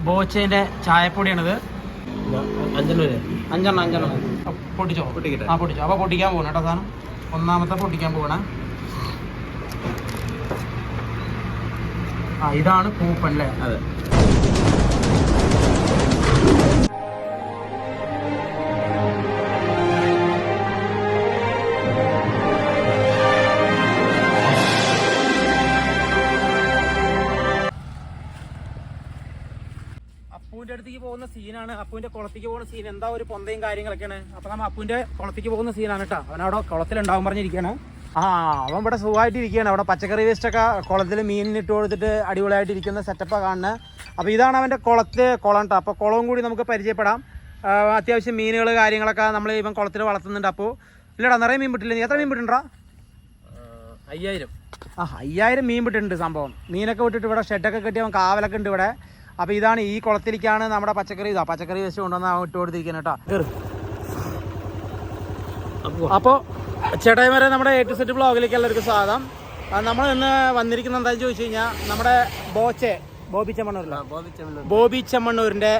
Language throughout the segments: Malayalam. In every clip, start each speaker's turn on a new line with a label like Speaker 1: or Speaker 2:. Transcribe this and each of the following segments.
Speaker 1: ബോച്ചേൻ്റെ ചായപ്പൊടിയാണിത്. 5 പൊട്ടിച്ചോ? പൊട്ടിക്കട്ടെ. പൊട്ടിച്ചോ. അപ്പോൾ പൊട്ടിക്കാൻ പോകണം കേട്ടോ സാധനം. ഒന്നാമത്തെ പൊട്ടിക്കാൻ പോകണേ. ഇതാണ് കൂപ്പൺ അല്ലേ?
Speaker 2: അതെ.
Speaker 1: അപ്പൂൻ്റെ അടുത്തേക്ക് പോകുന്ന സീനാണ്. അപ്പൂൻ്റെ കുളത്തേക്ക് പോകുന്ന സീൻ. എന്താ ഒരു പൊന്തയും കാര്യങ്ങളൊക്കെയാണ്. അപ്പോൾ നമ്മൾ അപ്പൂൻ്റെ കുളത്തേക്ക് പോകുന്ന സീനാണ് കേട്ടോ. അവനവിടെ കുളത്തിലുണ്ടാവും പറഞ്ഞിരിക്കുകയാണ്. അവൻ ഇവിടെ സുഖമായിട്ടിരിക്കുകയാണ്. അവിടെ പച്ചക്കറി വേസ്റ്റൊക്കെ കുളത്തിൽ മീനിട്ട് കൊടുത്തിട്ട് അടിപൊളിയായിട്ടിരിക്കുന്ന സെറ്റപ്പാണ് കാണുന്നത്. അപ്പോൾ ഇതാണ് അവൻ്റെ കുളം കേട്ടോ. അപ്പോൾ കുളവും കൂടി നമുക്ക് പരിചയപ്പെടാം. അത്യാവശ്യം മീനുകൾ കാര്യങ്ങളൊക്കെ നമ്മൾ ഇവൻ കുളത്തിൽ വളർത്തുന്നുണ്ട്. അപ്പോൾ ഇല്ലടാ നിറയെ മീൻ വിട്ടില്ല. നീ എത്ര മീൻ വിട്ടുണ്ടാ?
Speaker 2: 5000.
Speaker 1: 5000 മീൻ വിട്ടിട്ടുണ്ട് സംഭവം. മീനൊക്കെ വിട്ടിട്ട് ഇവിടെ ഷെഡൊക്കെ കെട്ടി അവൻ കാവലൊക്കെ ഉണ്ട് ഇവിടെ. അപ്പോൾ ഇതാണ് ഈ കുളത്തിലേക്കാണ് നമ്മുടെ പച്ചക്കറി വേസ്റ്റ് കൊണ്ടുവന്ന് അവൻ ഇട്ട് കൊടുത്തിരിക്കുന്നത് കേട്ടോ. അപ്പോൾ ചേട്ടായിമാരെ നമ്മുടെ A to Z ബ്ലോഗിലേക്ക് എല്ലാവർക്കും സ്വാഗതം. നമ്മൾ ഇന്ന് വന്നിരിക്കുന്നത് എന്താണെന്ന് ചോദിച്ചു കഴിഞ്ഞാൽ നമ്മുടെ ബോബി ചെമ്മണ്ണൂരിൻ്റെ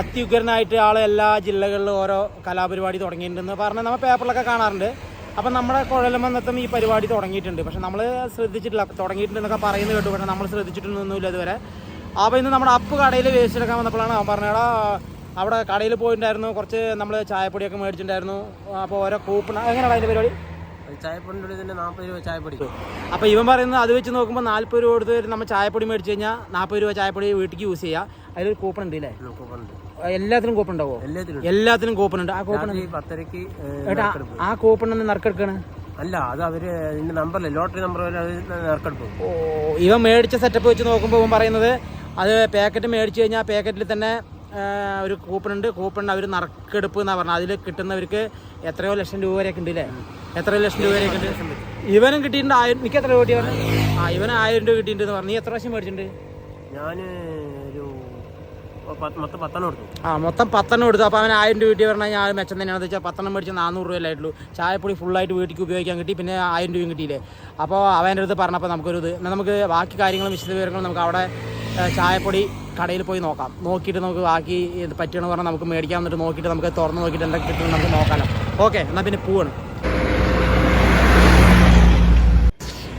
Speaker 1: അത്യുഗ്രനായിട്ട് ആൾ എല്ലാ ജില്ലകളിലും ഓരോ കലാപരിപാടി തുടങ്ങിയിട്ടുണ്ടെന്ന് പറഞ്ഞ് നമ്മൾ പേപ്പറിലൊക്കെ കാണാറുണ്ട്. അപ്പം നമ്മുടെ കുഴൽമന്നത്തും ഈ പരിപാടി തുടങ്ങിയിട്ടുണ്ട്. പക്ഷെ നമ്മൾ ശ്രദ്ധിച്ചിട്ടില്ല. തുടങ്ങിയിട്ടുണ്ടെന്നൊക്കെ പറയുന്നത് കേട്ടു. പക്ഷേ നമ്മൾ ശ്രദ്ധിച്ചിട്ടൊന്നുമില്ല ഇതുവരെ. അപ്പോൾ ഇന്ന് നമ്മുടെ അപ്പ് കടയിൽ വേസ്റ്റ് എടുക്കാൻ വന്നപ്പോഴാണ് അവൻ പറഞ്ഞടാ അവിടെ കടയിൽ പോയിട്ടുണ്ടായിരുന്നു. കുറച്ച് നമ്മൾ ചായപ്പൊടിയൊക്കെ മേടിച്ചിട്ടുണ്ടായിരുന്നു. അപ്പോൾ ഓരോ കൂപ്പൺ എങ്ങനെയാണ് അതിൻ്റെ പരിപാടി?
Speaker 2: ചായപ്പൊടി തന്നെ 40 രൂപ ചായപ്പൊടി.
Speaker 1: അപ്പോൾ ഇവൻ പറയുന്നത് അത് വെച്ച് നോക്കുമ്പോൾ 40 രൂപ കൊടുത്ത് നമ്മൾ ചായപ്പൊടി മേടിച്ച് കഴിഞ്ഞാൽ 40 രൂപ ചായപ്പൊടി വീട്ടിൽ യൂസ് ചെയ്യുക. അതിലൊരു കൂപ്പൺ ഉണ്ട് അല്ലേ? എല്ലാത്തിനും കൂപ്പൺ ഉണ്ടാവോ? എല്ലാത്തിനും കൂപ്പൺ ഉണ്ട്. ആ കൂപ്പൺ
Speaker 2: 10:30
Speaker 1: ആ കൂപ്പൺ ഒന്ന് നറുക്കെടുക്കാണ്.
Speaker 2: അല്ല, അത് അവര് നമ്പറല്ലേ, ലോട്ടറി നമ്പർ നറുക്കെടുക്കും.
Speaker 1: ഇവൻ മേടിച്ച സെറ്റപ്പ് വെച്ച് നോക്കുമ്പോൾ ഇവൻ പറയുന്നത് അത് പാക്കറ്റ് മേടിച്ച് കഴിഞ്ഞാൽ പാക്കറ്റിൽ തന്നെ ഒരു കൂപ്പൺ ഉണ്ട്. കൂപ്പണിന് അവർ നറുക്കെടുപ്പ് എന്നാണ് പറഞ്ഞത്. അതിൽ കിട്ടുന്നവർക്ക് എത്രയോ ലക്ഷം രൂപ വരെയൊക്കെ ഉണ്ട് അല്ലേ? എത്രയോ ലക്ഷം രൂപ വരെയൊക്കെ ഉണ്ട്. ഇവനും കിട്ടിയിട്ടുണ്ട് 1000. എനിക്ക് എത്ര രൂപ കിട്ടിയവന്? ഇവന് 1000 രൂപ കിട്ടിയിട്ടുണ്ടെന്ന് പറഞ്ഞു. നീ എത്ര പ്രാവശ്യം മേടിച്ചിട്ടുണ്ട്?
Speaker 2: ഞാൻ മൊത്തം 10 കൊടുത്തു.
Speaker 1: മൊത്തം 10 കൊടുത്തു. അപ്പോൾ അവന് 1000 രൂപ കിട്ടി പറഞ്ഞാൽ ഞാൻ മെച്ചം തന്നെയാണെന്ന് വെച്ചാൽ 10 മേടിച്ച് 400 രൂപയല്ലേ ആയിട്ടുള്ളൂ. ചായപ്പൊടി ഫുള്ളായിട്ട് വീട്ടിലേക്ക് ഉപയോഗിക്കാൻ കിട്ടി. പിന്നെ 1000 രൂപയും കിട്ടിയില്ലേ? അപ്പോൾ അവൻ്റെ അടുത്ത് പറഞ്ഞപ്പോൾ നമുക്ക് ബാക്കി കാര്യങ്ങളും വിശദവിവരങ്ങളും നമുക്ക് അവിടെ ചായപ്പൊടി കടയിൽ പോയി നോക്കാം. നോക്കിയിട്ട് നമുക്ക് ബാക്കി പറ്റണമെന്ന് പറഞ്ഞാൽ നമുക്ക് മേടിക്കാൻ വന്നിട്ട് നോക്കിയിട്ട് നമുക്ക് തുറന്ന് നോക്കിയിട്ട് എന്തൊക്കെ കിട്ടുന്നത് നമുക്ക് നോക്കാമല്ലോ. ഓക്കെ, എന്നാൽ പിന്നെ പോവാണ്.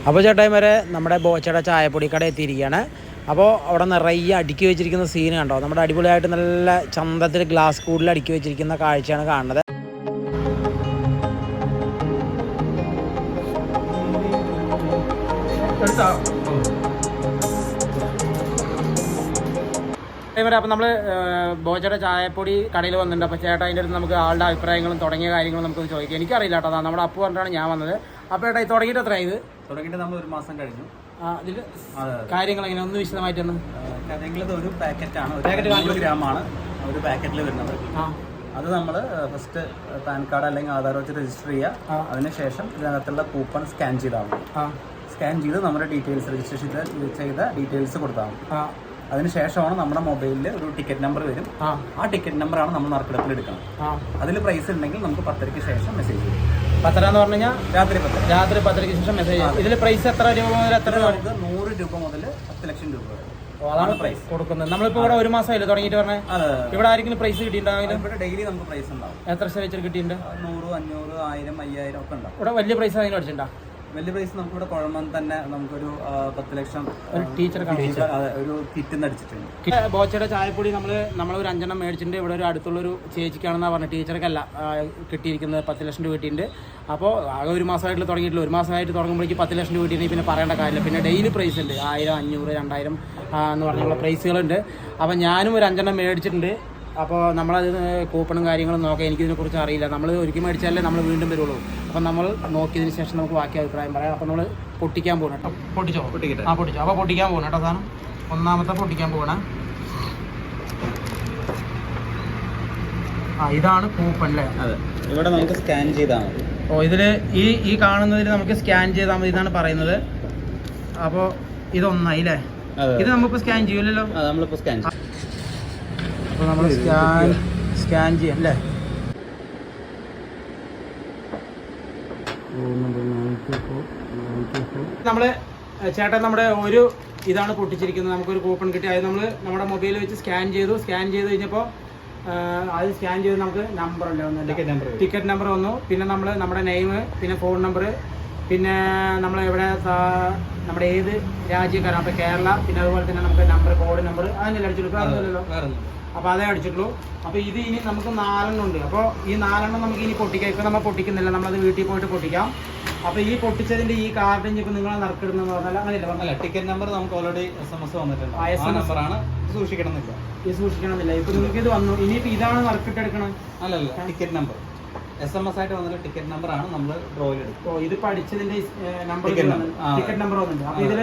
Speaker 1: അപ്പോൾ ചേട്ടായിമാരെ നമ്മുടെ ബോച്ചയുടെ ചായപ്പൊടി കട എത്തിയിരിക്കുകയാണ്. അപ്പോൾ അവിടെ നിറയെ അടുക്കി വെച്ചിരിക്കുന്ന സീൻ കണ്ടോ? നമ്മുടെ അടിപൊളിയായിട്ട് നല്ല ചന്തത്തിൽ ഗ്ലാസ് കൂടിൽ അടുക്കി വെച്ചിരിക്കുന്ന കാഴ്ചയാണ് കാണുന്നത്. അപ്പോൾ നമ്മൾ ബോച്ചയുടെ ചായപ്പൊടി കടയിൽ വന്നിട്ടുണ്ട്. അപ്പോൾ ചേട്ടാ അതിൻ്റെ അടുത്ത് നമുക്ക് ആളുടെ അഭിപ്രായങ്ങളും തുടങ്ങിയ കാര്യങ്ങളും നമുക്ക് ചോദിക്കാം. എനിക്കറിയില്ല കേട്ടോ. അതാണ് നമ്മുടെ അപ്പ് പറഞ്ഞിട്ടാണ് ഞാൻ വന്നത്. അപ്പോൾ ചേട്ടാ ഇത് തുടങ്ങിയിട്ട് എത്ര ഇത്?
Speaker 2: തുടങ്ങിയിട്ട് നമ്മൾ 1 മാസം കഴിഞ്ഞു.
Speaker 1: ഇതിൽ കാര്യങ്ങൾ എങ്ങനെ ഒന്ന് വിശദമായിട്ടൊന്ന്?
Speaker 2: കാര്യങ്ങളിത് ഒരു പാക്കറ്റാണ്, 100 ഗ്രാമാണ് ഒരു പാക്കറ്റിൽ വരുന്നത്. അത് നമ്മൾ ഫസ്റ്റ് പാൻ കാർഡ് അല്ലെങ്കിൽ ആധാർ വെച്ച് രജിസ്റ്റർ ചെയ്യുക. അതിനുശേഷം ഇതിനകത്തുള്ള കൂപ്പൺ സ്കാൻ ചെയ്താൽ മതി. സ്കാൻ ചെയ്ത് നമ്മുടെ ഡീറ്റെയിൽസ് രജിസ്ട്രേഷൻ ചെയ്ത ഡീറ്റെയിൽസ് കൊടുത്താൽ മതി. അതിനുശേഷമാണ് നമ്മുടെ മൊബൈലിൽ ഒരു ടിക്കറ്റ് നമ്പർ വരും. ആ ടിക്കറ്റ് നമ്പറാണ് നമ്മൾ നറുക്കെടുപ്പിൽ എടുക്കണം. അതിൽ പ്രൈസ് ഉണ്ടെങ്കിൽ നമുക്ക് 10:30 ശേഷം മെസ്സേജ് ചെയ്യും.
Speaker 1: 10 എന്ന് പറഞ്ഞു കഴിഞ്ഞാൽ രാത്രി 10 ശേഷം മെസ്സേജ് ചെയ്യും. ഇതിൽ പ്രൈസ് എത്ര രൂപ മുതൽ എത്ര രൂപ?
Speaker 2: 100 രൂപ മുതൽ 10 ലക്ഷം രൂപ വരെ
Speaker 1: അതാണ് പ്രൈസ് കൊടുക്കുന്നത്. നമ്മളിപ്പോൾ ഇവിടെ 1 മാസമായില്ലേ തുടങ്ങിയിട്ട് പറഞ്ഞത്? ഇവിടെ ആരെങ്കിലും പ്രൈസ് കിട്ടിയിട്ടുണ്ടാവില്ല?
Speaker 2: ഇവിടെ ഡെയിലി നമുക്ക് പ്രൈസ് ഉണ്ടാവും.
Speaker 1: എത്ര വെച്ചിട്ട് കിട്ടിയിട്ടുണ്ട്?
Speaker 2: 100, 500, 1000, 5000 ഒക്കെ ഉണ്ടാവും.
Speaker 1: ഇവിടെ വലിയ പ്രൈസ് അതിന് അടിച്ചിട്ടുണ്ടോ?
Speaker 2: വലിയ പ്രൈസ് നമുക്കിവിടെ കുഴമം തന്നെ നമുക്കൊരു 10 ലക്ഷം
Speaker 1: ടീച്ചർ
Speaker 2: ഒരു കിറ്റ് അടിച്ചിട്ടുണ്ട്.
Speaker 1: ബോച്ചയുടെ ചായപ്പൊടി നമ്മളൊരു 5 എണ്ണം മേടിച്ചിട്ടുണ്ട്. ഇവിടെ ഒരു അടുത്തുള്ളൊരു ചേച്ചിക്കാണെന്നാണ് പറഞ്ഞത്. ടീച്ചർക്കല്ല കിട്ടിയിരിക്കുന്നത് 10 ലക്ഷം രൂപ കിട്ടിയിട്ടുണ്ട്. അപ്പോൾ ആകെ 1 മാസമായിട്ട് തുടങ്ങിയിട്ടില്ല. 1 മാസമായിട്ട് തുടങ്ങുമ്പോഴേക്ക് 10 ലക്ഷം രൂപ കിട്ടിയിട്ടുണ്ടെങ്കിൽ പിന്നെ പറയേണ്ട കാര്യമില്ല. പിന്നെ ഡെയിലി പ്രൈസ് ഉണ്ട്. 1000, 500, 2000 എന്ന് പറഞ്ഞുള്ള പ്രൈസുകളുണ്ട്. അപ്പോൾ ഞാനും ഒരു 5 എണ്ണം മേടിച്ചിട്ടുണ്ട്. അപ്പോൾ നമ്മളത് കൂപ്പണും കാര്യങ്ങളും നോക്കാം. എനിക്കിതിനെക്കുറിച്ച് അറിയില്ല. നമ്മൾ ഒരിക്കൽ മേടിച്ചാലേ നമ്മൾ വീണ്ടും വരുള്ളൂ. അപ്പം നമ്മൾ നോക്കിയതിന് ശേഷം നമുക്ക് ബാക്കി അഭിപ്രായം പറയാം. അപ്പോൾ നമ്മൾ പൊട്ടിക്കാൻ പോകണം കേട്ടോ. പൊട്ടിച്ചോ?
Speaker 2: പൊട്ടിക്കട്ടെ.
Speaker 1: പൊട്ടിച്ചോ. അപ്പോൾ പൊട്ടിക്കാൻ പോകണം കേട്ടോ സാധനം. ഒന്നാമത്തെ പൊട്ടിക്കാൻ പോകണം. ഇതാണ് കൂപ്പൺ അല്ലേ?
Speaker 2: അതെ, ഇവിടെ നമുക്ക് സ്കാൻ ചെയ്താൽ മതി.
Speaker 1: ഇതിൽ ഈ കാണുന്നതിൽ നമുക്ക് സ്കാൻ ചെയ്താൽ മതി എന്നാണ് പറയുന്നത്. അപ്പോൾ ഇതൊന്നായി അല്ലേ? ഇത് നമ്മളിപ്പോൾ സ്കാൻ ചെയ്യുമല്ലോ.
Speaker 2: നമ്മളിപ്പോൾ സ്കാൻ ചെയ്യും.
Speaker 1: അപ്പോൾ നമ്മൾ സ്കാൻ ചെയ്യാം അല്ലേ? നമ്മൾ ചേട്ടൻ നമ്മുടെ ഒരു ഇതാണ് പൊട്ടിച്ചിരിക്കുന്നത്. നമുക്കൊരു കൂപ്പൺ കിട്ടി. അത് നമ്മൾ നമ്മുടെ മൊബൈലിൽ വെച്ച് സ്കാൻ ചെയ്തു കഴിഞ്ഞപ്പോൾ അത് സ്കാൻ ചെയ്ത് നമുക്ക് നമ്പർ അല്ലേ ഒന്ന് ടിക്കറ്റ് നമ്പർ വന്നു. പിന്നെ നമ്മൾ നമ്മുടെ നെയിം, പിന്നെ ഫോൺ നമ്പർ, പിന്നെ നമ്മൾ എവിടെ നമ്മുടെ ഏത് രാജ്യക്കാരാണ്, അപ്പോൾ കേരള, പിന്നെ അതുപോലെ തന്നെ നമുക്ക് നമ്പർ, കോഡ് നമ്പർ അതിനെല്ലാം അടിച്ചിട്ടുള്ളൂ. അറിയില്ലല്ലോ, അപ്പോൾ അതേ അടിച്ചിട്ടുള്ളൂ. അപ്പോൾ ഇത് ഇനി നമുക്ക് 4 ഉണ്ട്. അപ്പോൾ ഈ 4 നമുക്ക് ഇനി പൊട്ടിക്കാം. ഇപ്പോൾ നമ്മൾ പൊട്ടിക്കുന്നില്ല, നമ്മളത് വീട്ടിൽ പോയിട്ട് പൊട്ടിക്കാം. അപ്പോൾ ഈ പൊട്ടിച്ചതിൻ്റെ ഈ കാർഡ് ഇപ്പോൾ നിങ്ങൾ നറുക്കിടുന്നതെന്ന് പറഞ്ഞാൽ അങ്ങനെയല്ല,
Speaker 2: ടിക്കറ്റ് നമ്പർ നമുക്ക് ഓൾറെഡി SMS വന്നിട്ടുണ്ട്. ആ നമ്പറാണ് സൂക്ഷിക്കണമെന്നില്ല.
Speaker 1: ഇത് സൂക്ഷിക്കണമെന്നില്ല. ഇപ്പോൾ നിങ്ങൾക്ക് ഇത് വന്നു, ഇനിയിപ്പോൾ ഇതാണ് നറുക്കിട്ടെടുക്കണം.
Speaker 2: അല്ലല്ല, ടിക്കറ്റ് നമ്പർ SMS ആയിട്ട് വന്നിട്ട് ടിക്കറ്റ് നമ്പർ ആണ് നമ്മൾ ഡ്രോയിൽ എടുക്കും.
Speaker 1: ഓ, ഇത് പഠിച്ചതിൻ്റെ നമ്പർ ടിക്കറ്റ് നമ്പർ വന്നിട്ടുണ്ട്. അപ്പോൾ ഇതിൽ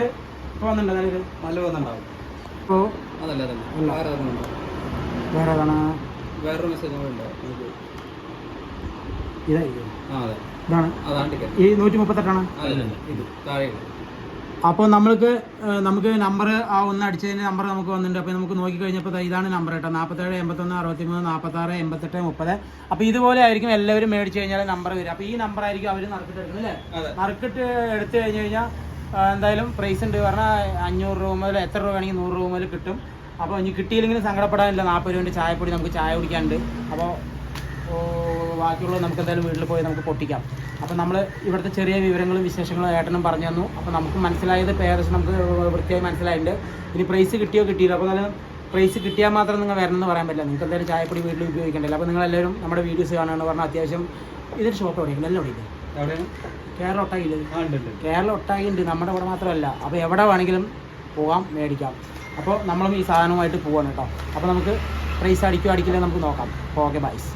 Speaker 1: ഇപ്പോൾ വന്നിട്ടുണ്ടോ?
Speaker 2: നല്ല വന്നിട്ടുണ്ടാവും.
Speaker 1: ഇപ്പോൾ
Speaker 2: അതല്ല
Speaker 1: വേറെ ഏതാണ്?
Speaker 2: വേറൊരു മെസ്സേജ് ഉണ്ട്.
Speaker 1: ഇതായിരിക്കും.
Speaker 2: ഇതാണ്
Speaker 1: ഈ 138ആണ്
Speaker 2: ഇത് താഴെ.
Speaker 1: അപ്പോൾ നമുക്ക് നമ്പർ ആ ഒന്ന് അടിച്ചതിന് നമ്പർ നമുക്ക് വന്നിട്ടുണ്ട്. അപ്പോൾ നമുക്ക് നോക്കിക്കഴിഞ്ഞപ്പോൾ ഇതാണ് നമ്പർ കേട്ടോ, 47 81 63 46 88 30. അപ്പോൾ ഇതുപോലെ ആയിരിക്കും എല്ലാവരും മേടിച്ച് കഴിഞ്ഞാൽ നമ്പർ വരും. അപ്പോൾ ഈ നമ്പർ ആയിരിക്കും അവർ നറുക്കിട്ട് എടുക്കുന്നത് അല്ലേ? നറുക്കിട്ട് എടുത്തു കഴിഞ്ഞാൽ എന്തായാലും പ്രൈസ് ഉണ്ട് പറഞ്ഞാൽ 500 രൂപ മുതൽ എത്ര രൂപ വേണമെങ്കിൽ 100 രൂപ മുതൽ കിട്ടും. അപ്പോൾ ഇനി കിട്ടിയില്ലെങ്കിലും സങ്കടപ്പെടാനില്ല. 40 രൂപൻ്റെ ചായപ്പൊടി നമുക്ക് ചായ കുടിക്കാനുണ്ട്. അപ്പോൾ ബാക്കിയുള്ളത് നമുക്ക് എന്തായാലും വീട്ടിൽ പോയി നമുക്ക് പൊട്ടിക്കാം. അപ്പോൾ നമ്മൾ ഇവിടുത്തെ ചെറിയ വിവരങ്ങളും വിശേഷങ്ങളും ഏട്ടനും പറഞ്ഞു തന്നു. അപ്പോൾ നമുക്ക് മനസ്സിലായത് ഏകദേശം നമുക്ക് വൃത്തിയായി മനസ്സിലായിട്ടുണ്ട്. ഇനി പ്രൈസ് കിട്ടിയോ കിട്ടിയില്ല. അപ്പോൾ നല്ല പ്രൈസ് കിട്ടിയാൽ മാത്രം നിങ്ങൾ വരണമെന്ന് പറയാൻ പറ്റില്ല. നിങ്ങൾക്ക് എന്തായാലും ചായപ്പൊടി വീട്ടിൽ ഉപയോഗിക്കണ്ടല്ലോ. അപ്പോൾ നിങ്ങളെല്ലാവരും നമ്മുടെ വീഡിയോസ് കാണുകയെന്ന് പറഞ്ഞാൽ അത്യാവശ്യം ഇതൊരു ഷോപ്പ് എവിടെയെങ്കിലും എല്ലാം എവിടെയില്ലേ? കേരള ഒട്ടാകില്ല, കേരള ഒട്ടാകിണ്ട്, നമ്മുടെ ഇവിടെ മാത്രമല്ല. അപ്പോൾ എവിടെ വേണമെങ്കിലും പോകാം, മേടിക്കാം. അപ്പോൾ നമ്മളും ഈ സാധനവുമായിട്ട് പോവാണ് കേട്ടോ. അപ്പോൾ നമുക്ക് പ്രൈസ് അടിക്കില്ല നമുക്ക് നോക്കാം. ഓക്കെ, ബൈസ്.